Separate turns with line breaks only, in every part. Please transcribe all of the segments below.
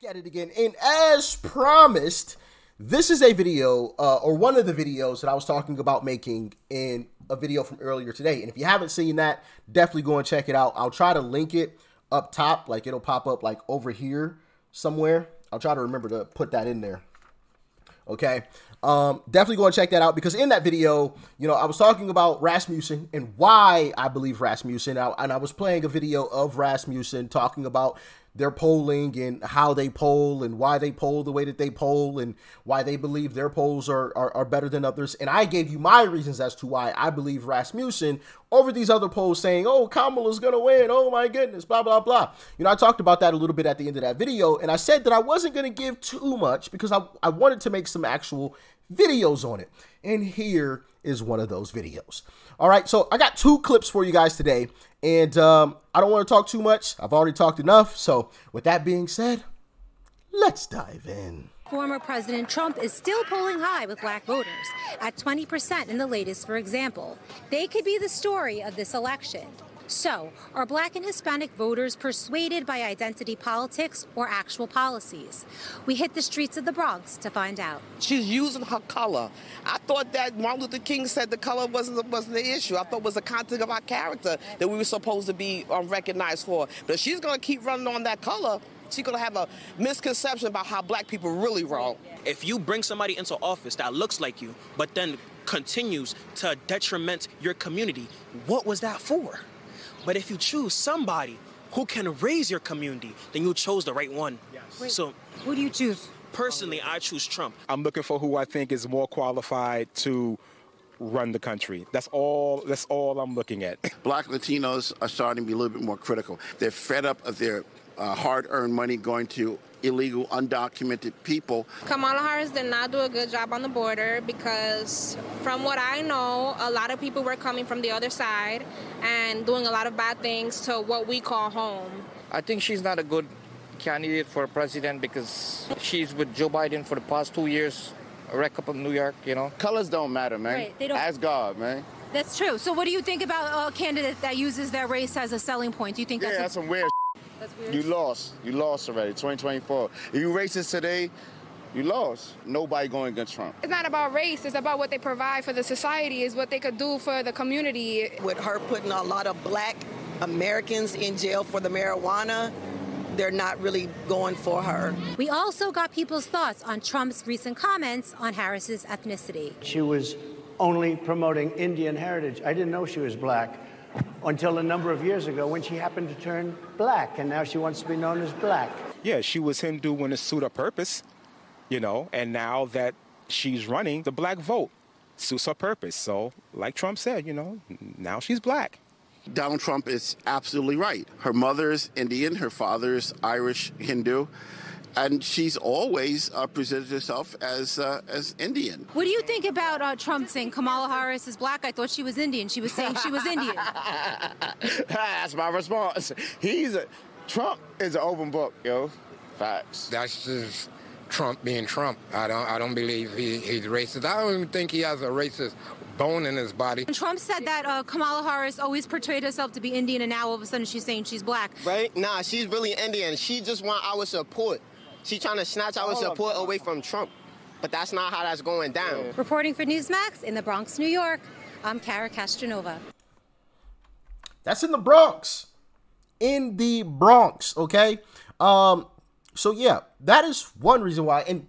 At it again, and as promised, this is a video or one of the videos that I was talking about making in a video from earlier today. And if you haven't seen that, definitely go and check it out. I'll try to link it up top, like it'll pop up like over here somewhere. I'll try to remember to put that in there. Okay, definitely go and check that out, because in that video, you know, I was talking about Rasmussen and why I believe Rasmussen, and I was playing a video of Rasmussen talking about their polling and how they poll and why they poll the way that they poll and why they believe their polls are better than others. And I gave you my reasons as to why I believe Rasmussen over these other polls, saying, oh, Kamala's going to win. Oh, my goodness, blah, blah, blah. You know, I talked about that a little bit at the end of that video. And I said that I wasn't going to give too much because I wanted to make some actual videos on it. And here is one of those videos. All right, so I got two clips for you guys today, and I don't want to talk too much. I've already talked enough. So with that being said, let's dive in.
Former President Trump is still polling high with black voters at 20% in the latest, for example. They could be the story of this election. So, are black and Hispanic voters persuaded by identity politics or actual policies? We hit the streets of the Bronx to find out.
She's using her color. I thought that Martin Luther King said the color wasn't the issue. I thought it was the content of our character that we were supposed to be recognized for. But if she's going to keep running on that color, she's going to have a misconception about how black people really roll.
If you bring somebody into office that looks like you, but then continues to detriment your community, what was that for? But if you choose somebody who can raise your community, then you chose the right one. Yes.
Wait,
so,
who do you choose?
Personally, I choose Trump.
I'm looking for who I think is more qualified to run the country. That's all I'm looking at.
Black Latinos are starting to be a little bit more critical. They're fed up of their hard-earned money going to illegal, undocumented people.
Kamala Harris did not do a good job on the border because, from what I know, a lot of people were coming from the other side and doing a lot of bad things to what we call home.
I think she's not a good candidate for president because she's with Joe Biden for the past 2 years, a wreck up in New York, you know.
Colors don't matter, man.
Right, they don't.
Ask God, man.
That's true. So what do you think about a candidate that uses their race as a selling point? Do you think
that's some weird
That's weird.
You lost already, 2024. If you racist today, you lost. Nobody going against Trump.
It's not about race, it's about what they provide for the society, is what they could do for the community.
With her putting a lot of black Americans in jail for the marijuana, they're not really going for her.
We also got people's thoughts on Trump's recent comments on Harris's ethnicity.
She was only promoting Indian heritage. I didn't know she was black until a number of years ago when she happened to turn black, and now she wants to be known as black.
Yeah, she was Hindu when it suited her purpose, you know, and now that she's running, the black vote suits her purpose. So, like Trump said, you know, now she's black.
Donald Trump is absolutely right. Her mother is Indian, her father is Irish Hindu, and she's always presented herself as Indian.
What do you think about Trump saying Kamala Harris is black? I thought she was Indian. She was saying she was Indian.
That's my response. Trump is an open book, yo. Facts.
That's just Trump being Trump. I don't believe he's racist. I don't even think he has a racist bone in his body.
Trump said that Kamala Harris always portrayed herself to be Indian, and now all of a sudden she's saying she's black.
Right? Nah, she's really Indian. She just want our support. She's trying to snatch our support away from Trump. But that's not how that's going down.
Reporting for Newsmax in the Bronx, New York, I'm Kara Castronova.
That's in the Bronx. In the Bronx, okay? So yeah, that is one reason why. And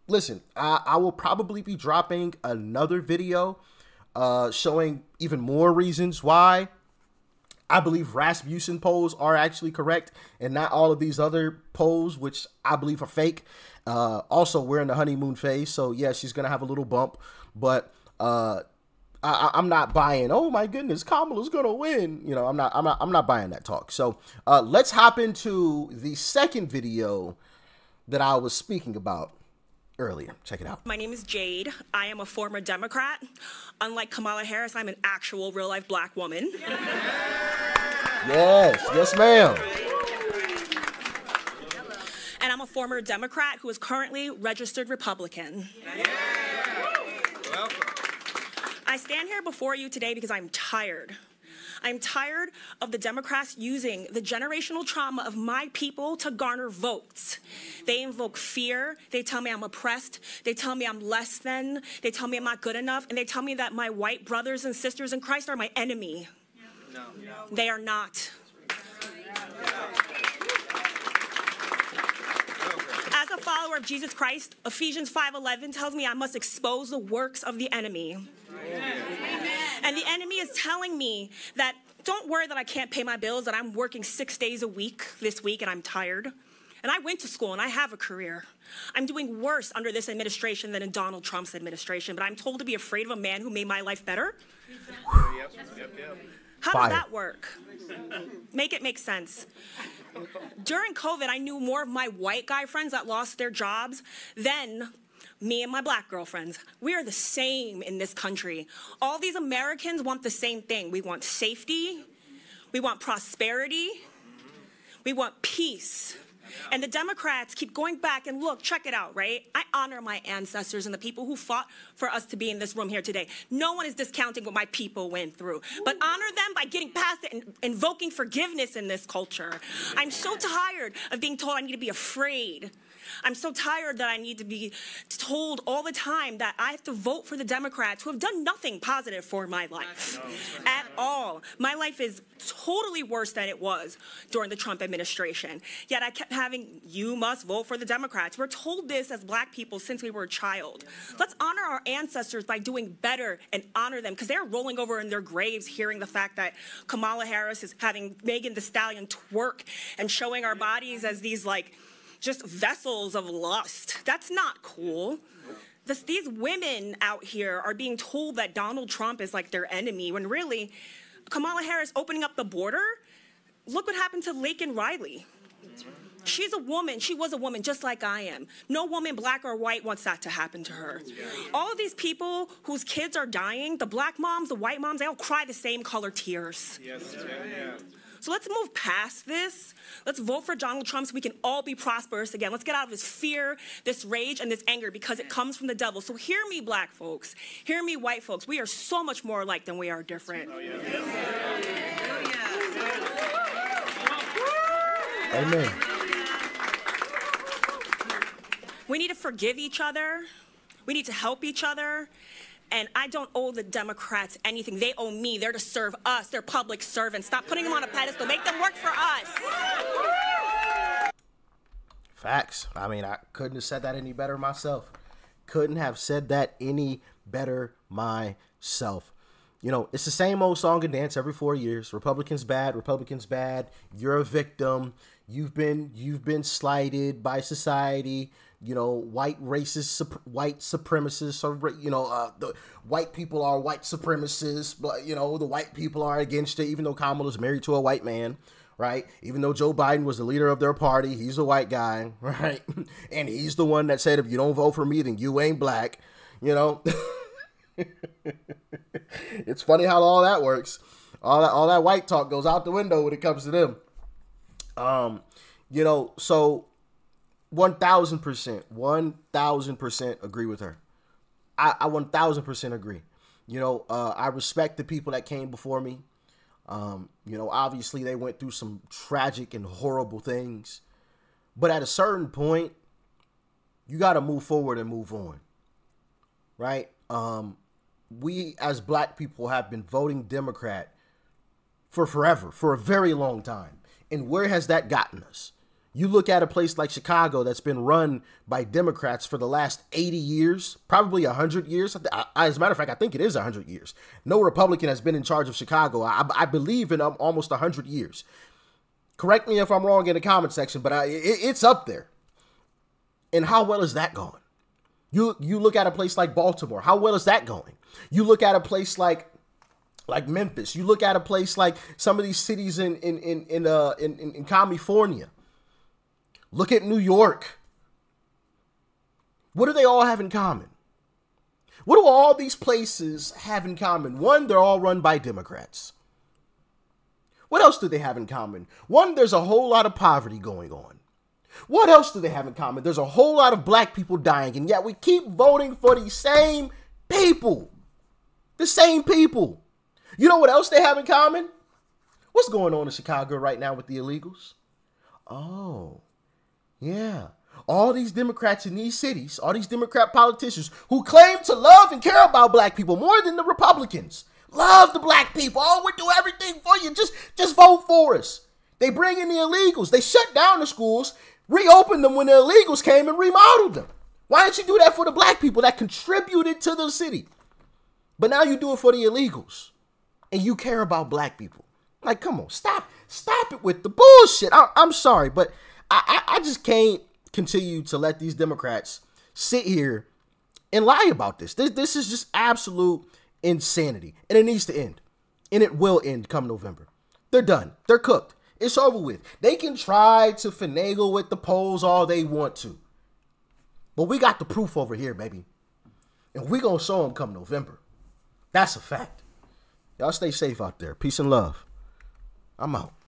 listen, I will probably be dropping another video showing even more reasons why I believe Rasmussen polls are actually correct and not all of these other polls, which I believe are fake. Also, we're in the honeymoon phase, so yeah, she's gonna have a little bump, but I'm not buying, oh my goodness, Kamala's gonna win. You know, I'm not buying that talk. So let's hop into the second video that I was speaking about earlier. Check it out.
My name is Jade. I am a former Democrat. Unlike Kamala Harris, I'm an actual real-life black woman.
Yes, ma'am.
And I'm a former Democrat who is currently registered Republican. I stand here before you today because I'm tired. I'm tired of the Democrats using the generational trauma of my people to garner votes. They invoke fear. They tell me I'm oppressed. They tell me I'm less than. They tell me I'm not good enough. And they tell me that my white brothers and sisters in Christ are my enemy. No. They are not. As a follower of Jesus Christ, Ephesians 5:11 tells me I must expose the works of the enemy. And the enemy is telling me that don't worry that I can't pay my bills, that I'm working 6 days a week this week and I'm tired. And I went to school and I have a career. I'm doing worse under this administration than in Donald Trump's administration, but I'm told to be afraid of a man who made my life better? How does that work? Make it make sense. During COVID, I knew more of my white guy friends that lost their jobs than me and my black girlfriends. We are the same in this country. All these Americans want the same thing. We want safety. We want prosperity. We want peace. And the Democrats keep going back and look, check it out, right? I honor my ancestors and the people who fought for us to be in this room here today. No one is discounting what my people went through, but honor them by getting past it and invoking forgiveness in this culture. I'm so tired of being told I need to be afraid. I'm so tired that I need to be told all the time that I have to vote for the Democrats who have done nothing positive for my life at all. My life is totally worse than it was during the Trump administration. Yet I kept having, you must vote for the Democrats. We're told this as black people since we were a child. Let's honor our ancestors by doing better and honor them, because they're rolling over in their graves hearing the fact that Kamala Harris is having Megan Thee Stallion twerk and showing our bodies as these like just vessels of lust. That's not cool. These women out here are being told that Donald Trump is like their enemy, when really Kamala Harris opening up the border, look what happened to Laken Riley. She's a woman. She was a woman just like I am. No woman, black or white, wants that to happen to her. All of these people whose kids are dying, the black moms, the white moms, they all cry the same color tears. So let's move past this. Let's vote for Donald Trump so we can all be prosperous again. Let's get out of this fear, this rage, and this anger, because it comes from the devil. So hear me, black folks. Hear me, white folks. We are so much more alike than we are different.
Amen.
We need to forgive each other. We need to help each other. And I don't owe the Democrats anything. They owe me. They're to serve us. They're public servants. Stop putting them on a pedestal. Make them work for us.
Facts. I mean, I couldn't have said that any better myself. Couldn't have said that any better myself. You know, it's the same old song and dance every 4 years. Republicans bad. Republicans bad. You're a victim. You've been slighted by society. You know, white racist, white supremacists, or, you know, the white people are white supremacists, but, you know, the white people are against it, even though Kamala's married to a white man, right? Even though Joe Biden was the leader of their party, he's a white guy, right? And he's the one that said, if you don't vote for me, then you ain't black, you know? It's funny how all that works. All that white talk goes out the window when it comes to them. You know, so 1,000% agree with her. I 1,000% agree. You know, I respect the people that came before me. You know, obviously they went through some tragic and horrible things, but at a certain point, you got to move forward and move on, right? We as black people have been voting Democrat for forever, for a very long time. And where has that gotten us? You look at a place like Chicago that's been run by Democrats for the last 80 years, probably 100 years. As a matter of fact, I think it is 100 years. No Republican has been in charge of Chicago, I believe, in almost 100 years. Correct me if I'm wrong in the comment section, but it's up there. And how well is that going? You look at a place like Baltimore. How well is that going? You look at a place like Memphis. You look at a place like some of these cities in California. Look at New York. What do they all have in common? What do all these places have in common? One, they're all run by Democrats. What else do they have in common? One, there's a whole lot of poverty going on. What else do they have in common? There's a whole lot of black people dying, and yet we keep voting for these same people. The same people. You know what else they have in common? What's going on in Chicago right now with the illegals? Oh, yeah. All these Democrats in these cities, all these Democrat politicians who claim to love and care about black people more than the Republicans. Love the black people. Oh, we do everything for you. Just vote for us. They bring in the illegals. They shut down the schools, reopened them when the illegals came and remodeled them. Why didn't you do that for the black people that contributed to the city? But now you do it for the illegals. And you care about black people. Like, come on, stop it with the bullshit. I'm sorry, but I just can't continue to let these Democrats sit here and lie about this. This is just absolute insanity. And it needs to end. And it will end come November. They're done. They're cooked. It's over with. They can try to finagle with the polls all they want to. But we got the proof over here, baby. And we're going to show them come November. That's a fact. Y'all stay safe out there. Peace and love. I'm out.